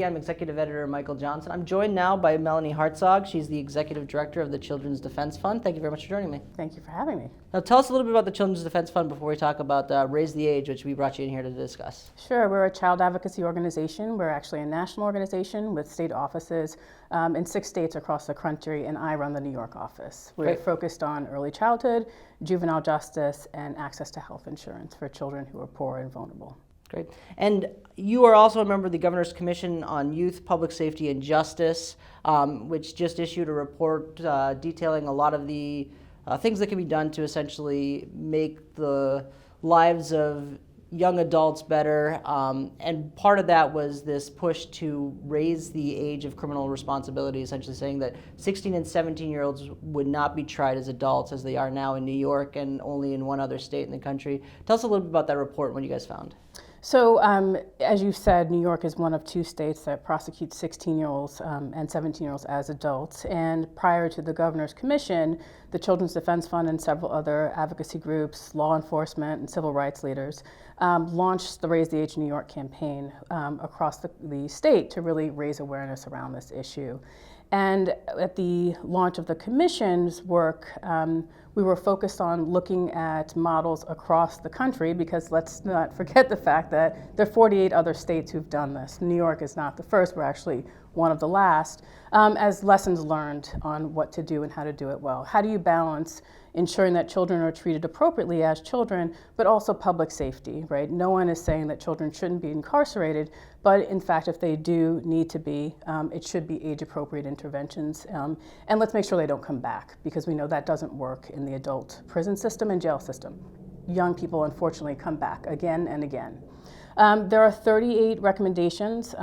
I'm Executive Editor Michael Johnson. I'm joined now by Melanie Hartzog. She's the Executive Director of the Children's Defense Fund. Thank you very much for joining me. Thank you for having me. Now tell us a little bit about the Children's Defense Fund before we talk about Raise the Age, which we brought you in here to discuss. Sure, we're a child advocacy organization. We're actually a national organization with state offices in 6 states across the country, and I run the New York office. We're focused on early childhood, juvenile justice, and access to health insurance for children who are poor and vulnerable. Great. And you are also a member of the Governor's Commission on Youth, Public Safety, and Justice, which just issued a report detailing a lot of the things that can be done to essentially make the lives of young adults better. And part of that was this push to raise the age of criminal responsibility, essentially saying that 16 and 17-year-olds would not be tried as adults as they are now in New York and only in one other state in the country. Tell us a little bit about that report and what you guys found. So, as you said, New York is one of 2 states that prosecute 16-year-olds and 17-year-olds as adults. And prior to the Governor's Commission, the Children's Defense Fund and several other advocacy groups, law enforcement, and civil rights leaders launched the Raise the Age New York campaign across the state to really raise awareness around this issue. And at the launch of the Commission's work, we were focused on looking at models across the country, because let's not forget the fact that there are 48 other states who've done this. New York is not the first, we're actually one of the last, as lessons learned on what to do and how to do it well. How do you balance ensuring that children are treated appropriately as children, but also public safety, right? No one is saying that children shouldn't be incarcerated, but in fact, if they do need to be, it should be age-appropriate interventions. And let's make sure they don't come back, because we know that doesn't work in the adult prison system and jail system. Young people, unfortunately, come back again and again. There are 38 recommendations.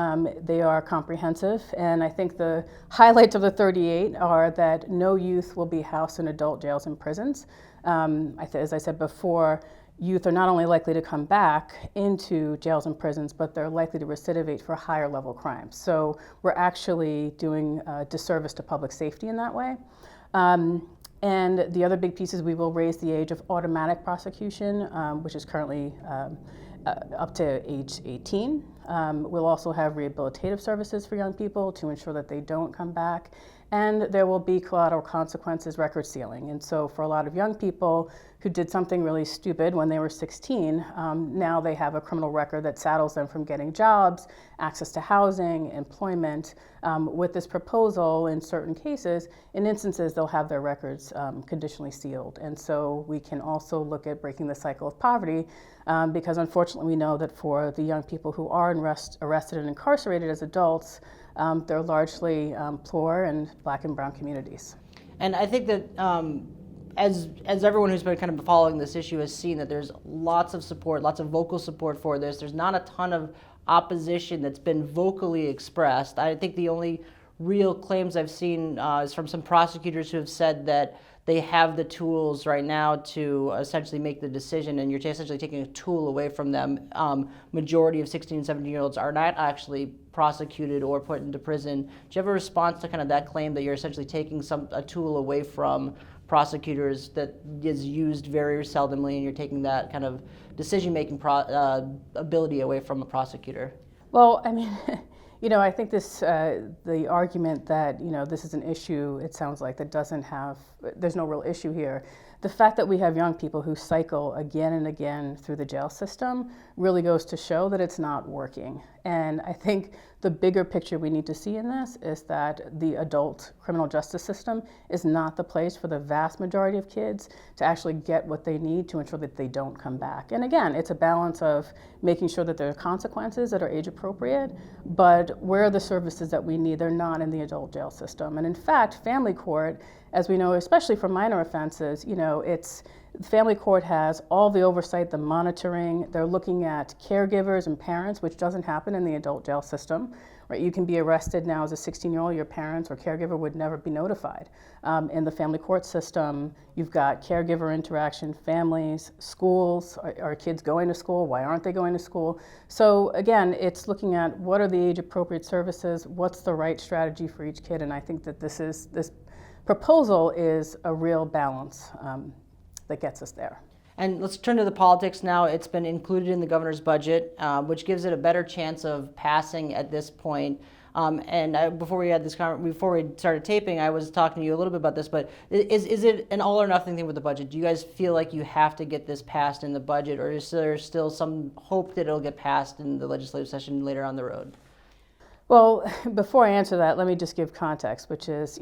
They are comprehensive, and I think the highlights of the 38 are that no youth will be housed in adult jails and prisons. As I said before, youth are not only likely to come back into jails and prisons, but they're likely to recidivate for higher level crimes. So we're actually doing a disservice to public safety in that way. And the other big piece is we will raise the age of automatic prosecution, which is currently up to age 18. We'll also have rehabilitative services for young people to ensure that they don't come back. And there will be collateral consequences, record sealing. And so for a lot of young people who did something really stupid when they were 16, now they have a criminal record that saddles them from getting jobs, access to housing, employment. With this proposal, in certain cases, in instances, they'll have their records conditionally sealed. And so we can also look at breaking the cycle of poverty, because unfortunately we know that for the young people who are arrested and incarcerated as adults, they're largely poor and Black and brown communities. And I think that as everyone who's been kind of following this issue has seen, that there's lots of support, lots of vocal support for this. There's not a ton of opposition that's been vocally expressed. I think the only real claims I've seen is from some prosecutors who have said that they have the tools right now to essentially make the decision, and you're essentially taking a tool away from them. Majority of 16 and 17-year-olds are not actually prosecuted or put into prison. Do you have a response to kind of that claim that you're essentially taking a tool away from prosecutors that is used very seldomly, and you're taking that kind of decision-making ability away from a prosecutor? Well, I mean, I think the argument that, this is an issue, it sounds like, that there's no real issue here. The fact that we have young people who cycle again and again through the jail system really goes to show that it's not working. And I think the bigger picture we need to see in this is that the adult criminal justice system is not the place for the vast majority of kids to actually get what they need to ensure that they don't come back. And again, it's a balance of making sure that there are consequences that are age appropriate, but where are the services that we need? They're not in the adult jail system. And in fact, family court, as we know, especially for minor offenses, family court has all the oversight, the monitoring. They're looking at caregivers and parents, which doesn't happen in the adult jail system. Right? You can be arrested now as a 16-year-old, your parents or caregiver would never be notified. In the family court system, you've got caregiver interaction, families, schools. Are kids going to school? Why aren't they going to school? So again, it's looking at what are the age-appropriate services, what's the right strategy for each kid, and I think that this proposal is a real balance that gets us there. And let's turn to the politics now. It's been included in the governor's budget, which gives it a better chance of passing at this point. Before we had before we started taping, I was talking to you a little bit about this. But is it an all or nothing thing with the budget? Do you guys feel like you have to get this passed in the budget, or is there still some hope that it'll get passed in the legislative session later on the road? Well, before I answer that, let me just give context, which is,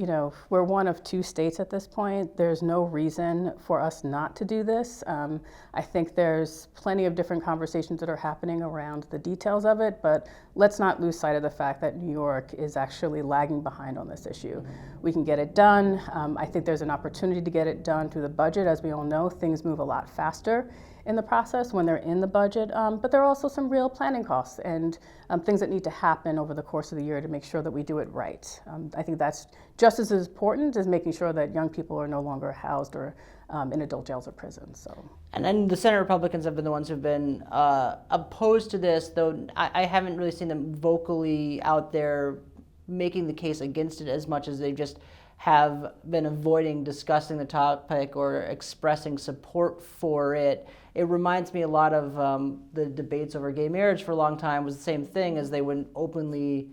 we're one of 2 states at this point. There's no reason for us not to do this. I think there's plenty of different conversations that are happening around the details of it, but let's not lose sight of the fact that New York is actually lagging behind on this issue. We can get it done. I think there's an opportunity to get it done through the budget. As we all know, things move a lot faster in the process when they're in the budget, but there are also some real planning costs and things that need to happen over the course of the year to make sure that we do it right. I think that's just as important as making sure that young people are no longer housed or in adult jails or prisons. So. And then the Senate Republicans have been the ones who've been opposed to this, though I haven't really seen them vocally out there making the case against it as much as they just have been avoiding discussing the topic or expressing support for it. It reminds me a lot of the debates over gay marriage for a long time was the same thing, as they wouldn't openly,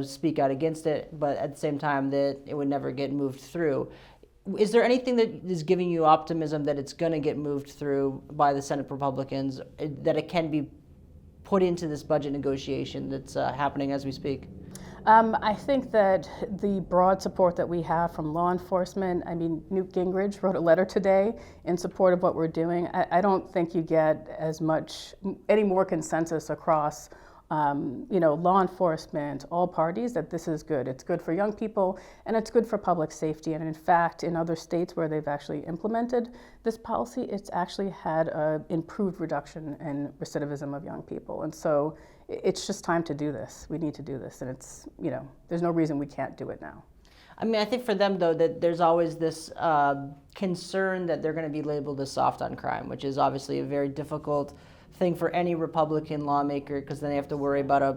speak out against it, but at the same time that it would never get moved through. Is there anything that is giving you optimism that it's going to get moved through by the Senate Republicans, that it can be put into this budget negotiation that's happening as we speak? I think that the broad support that we have from law enforcement, Newt Gingrich wrote a letter today in support of what we're doing. I don't think you get any more consensus across law enforcement, all parties, that this is good. It's good for young people and it's good for public safety. And in fact, in other states where they've actually implemented this policy, it's actually had an improved reduction in recidivism of young people. And so it's just time to do this. We need to do this. And it's, there's no reason we can't do it now. I think for them, though, that there's always this concern that they're going to be labeled as soft on crime, which is obviously a very difficult thing for any Republican lawmaker, because then they have to worry about a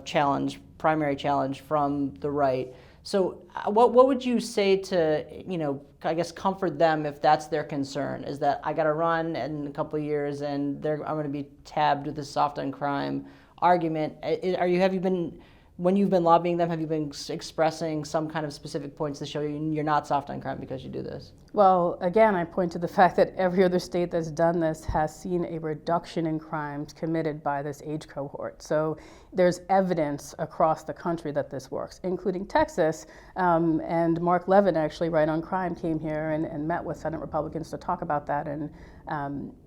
primary challenge from the right. So what would you say to, I guess, comfort them if that's their concern, is that I got to run in a couple of years and I'm going to be tabbed with this soft on crime argument? When you've been lobbying them, have you been expressing some kind of specific points to show you're not soft on crime because you do this? Well, again, I point to the fact that every other state that's done this has seen a reduction in crimes committed by this age cohort. So there's evidence across the country that this works, including Texas. And Mark Levin, actually, Right on Crime, came here and met with Senate Republicans to talk about that. And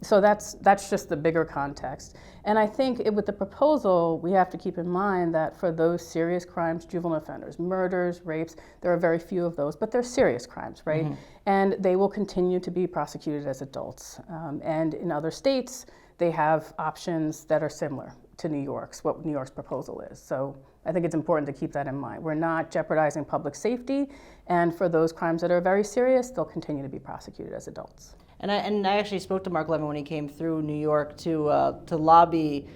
so that's just the bigger context. And I think with the proposal, we have to keep in mind that for those serious crimes, juvenile offenders, murders, rapes, there are very few of those, but they're serious crimes, right? Mm-hmm. And they will continue to be prosecuted as adults. And in other states, they have options that are similar to what New York's proposal is. So I think it's important to keep that in mind. We're not jeopardizing public safety, and for those crimes that are very serious, they'll continue to be prosecuted as adults. And I actually spoke to Mark Levin when he came through New York to lobby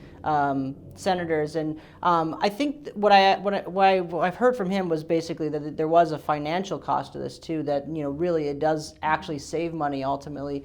senators, and I think what I've heard from him was basically that there was a financial cost to this too. That really it does actually save money ultimately.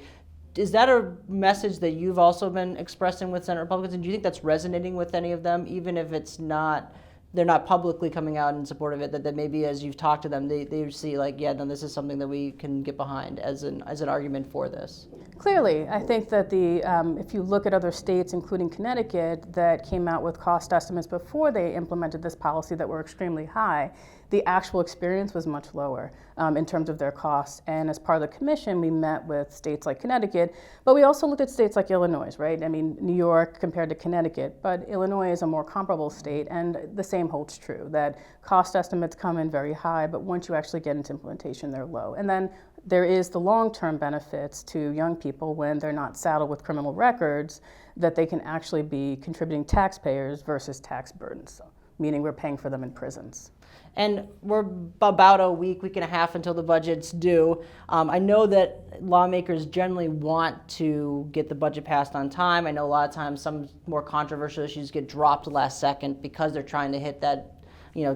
Is that a message that you've also been expressing with Senate Republicans, and do you think that's resonating with any of them, even if they're not publicly coming out in support of it, that maybe as you've talked to them, they see this is something that we can get behind as an argument for this? Clearly, I think that if you look at other states, including Connecticut, that came out with cost estimates before they implemented this policy that were extremely high, the actual experience was much lower in terms of their costs. And as part of the commission, we met with states like Connecticut, but we also looked at states like Illinois, right? New York compared to Connecticut, but Illinois is a more comparable state, and the same holds true, that cost estimates come in very high, but once you actually get into implementation, they're low. And then there is the long-term benefits to young people when they're not saddled with criminal records, that they can actually be contributing taxpayers versus tax burdens, meaning we're paying for them in prisons. And we're about a week and a half until the budget's due. I know that lawmakers generally want to get the budget passed on time. I know a lot of times some more controversial issues get dropped last second because they're trying to hit that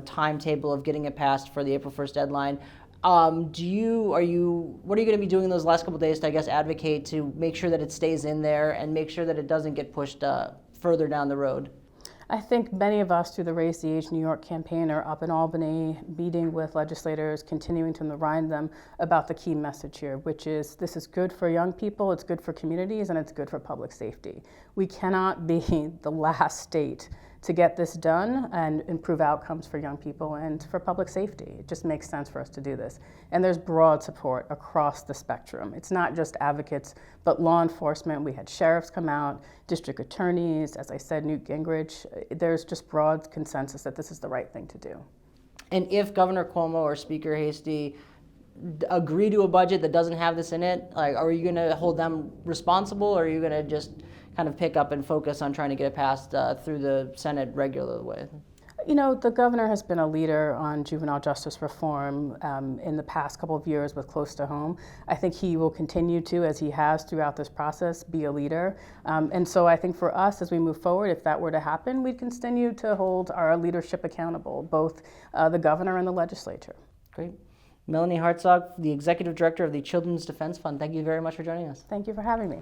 timetable of getting it passed for the April 1st deadline. What are you going to be doing those last couple of days to, I guess, advocate to make sure that it stays in there and make sure that it doesn't get pushed further down the road? I think many of us through the Raise the Age New York campaign are up in Albany, meeting with legislators, continuing to remind them about the key message here, which is this is good for young people, it's good for communities, and it's good for public safety. We cannot be the last state to get this done and improve outcomes for young people and for public safety. It just makes sense for us to do this. And there's broad support across the spectrum. It's not just advocates, but law enforcement. We had sheriffs come out, district attorneys, as I said, Newt Gingrich. There's just broad consensus that this is the right thing to do. And if Governor Cuomo or Speaker Hasty agree to a budget that doesn't have this in it, like, are you going to hold them responsible, or are you going to just kind of pick up and focus on trying to get it passed through the Senate regular way? You know, the governor has been a leader on juvenile justice reform in the past couple of years with Close to Home. I think he will continue to, as he has throughout this process, be a leader. And so I think for us, as we move forward, if that were to happen, we'd continue to hold our leadership accountable, both the governor and the legislature. Great. Melanie Hartzog, the Executive Director of the Children's Defense Fund, thank you very much for joining us. Thank you for having me.